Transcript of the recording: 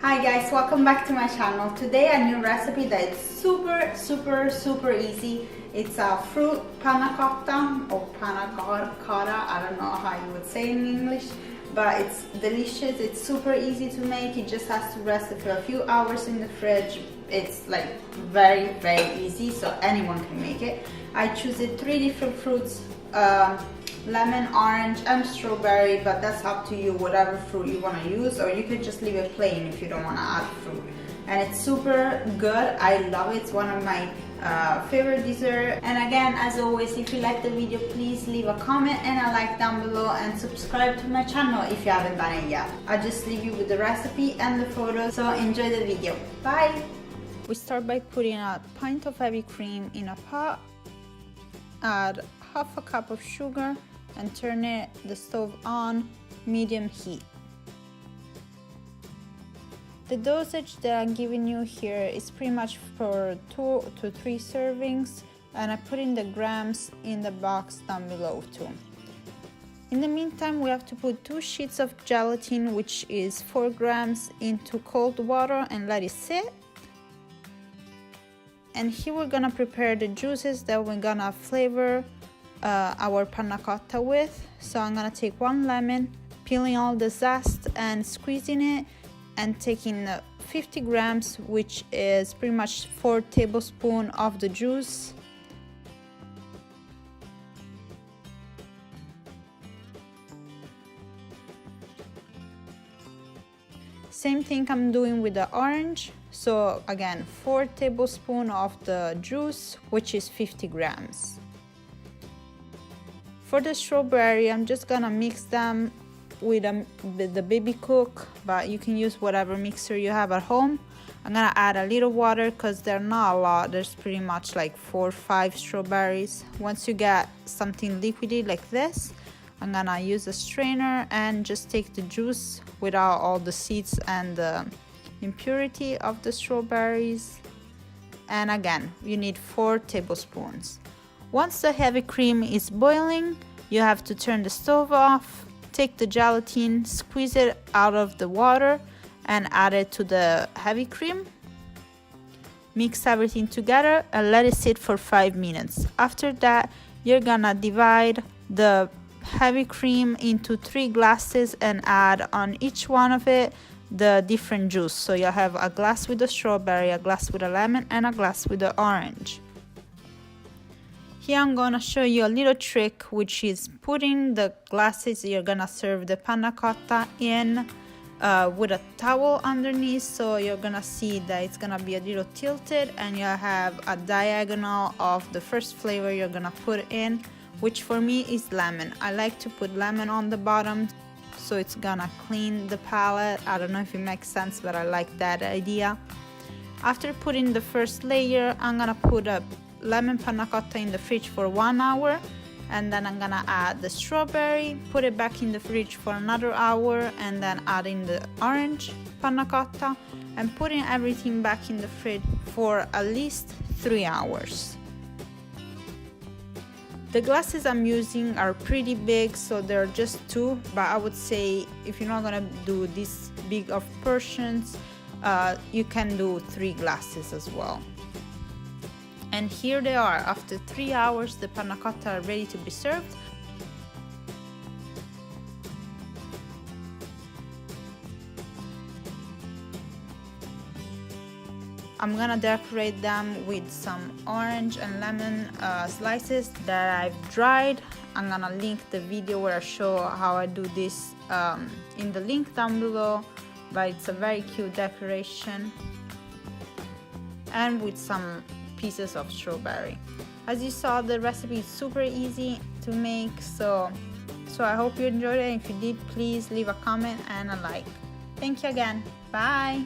Hi guys, welcome back to my channel. Today a new recipe that is super easy. It's a fruit panna cotta or panna cotta. I don't know how you would say it in English, but it's delicious. It's super easy to make. It just has to rest for a few hours in the fridge. It's like very easy, so anyone can make it. I choose 3 different fruits, lemon, orange and strawberry, but that's up to you, whatever fruit you want to use, or you could just leave it plain if you don't want to add fruit. And it's super good. I love it. It's one of my favorite desserts. And again, as always, if you like the video, please leave a comment and a like down below, and subscribe to my channel if you haven't done it yet. I'll just leave you with the recipe and the photos, so enjoy the video. Bye! We start by putting a pint of heavy cream in a pot, add half a cup of sugar, and turn the stove on medium heat. The dosage that I'm giving you here is pretty much for 2 to 3 servings, and I put in the grams in the box down below too. In the meantime, we have to put 2 sheets of gelatin, which is 4 grams, into cold water and let it sit. And here we're gonna prepare the juices that we're gonna flavor our panna cotta with. So I'm gonna take 1 lemon, peeling all the zest and squeezing it, and taking 50 grams, which is pretty much 4 tablespoons of the juice. Same thing I'm doing with the orange. So again, 4 tablespoons of the juice, which is 50 grams. For the strawberry, I'm just gonna mix them with the baby cook, but you can use whatever mixer you have at home. I'm gonna add a little water because they're not a lot. There's pretty much like 4 or 5 strawberries. Once you get something liquidy like this, I'm gonna use a strainer and just take the juice without all the seeds and the impurity of the strawberries. And again, you need 4 tablespoons. Once the heavy cream is boiling, you have to turn the stove off, take the gelatin, squeeze it out of the water, and add it to the heavy cream. Mix everything together and let it sit for 5 minutes. After that, you're gonna divide the heavy cream into 3 glasses and add on each one of it the different juice. So you'll have a glass with the strawberry, a glass with a lemon, and a glass with the orange. Here I'm gonna show you a little trick, which is putting the glasses you're gonna serve the panna cotta in with a towel underneath. So you're gonna see that it's gonna be a little tilted, and you'll have a diagonal of the first flavor you're gonna put in, which for me is lemon. I like to put lemon on the bottom, so it's gonna clean the palette. I don't know if it makes sense, but I like that idea. After putting the first layer, I'm gonna put a lemon panna cotta in the fridge for 1 hour, and then I'm gonna add the strawberry, put it back in the fridge for another hour, and then add in the orange panna cotta, and putting everything back in the fridge for at least 3 hours. The glasses I'm using are pretty big, so they're just 2, but I would say if you're not gonna do this big of portions, you can do 3 glasses as well. And here they are. After 3 hours, the panna cotta are ready to be served. I'm gonna decorate them with some orange and lemon slices that I've dried. I'm gonna link the video where I show how I do this in the link down below, but it's a very cute decoration. And with some pieces of strawberry. As you saw, the recipe is super easy to make, so I hope you enjoyed it. If you did, please leave a comment and a like. Thank you again. Bye.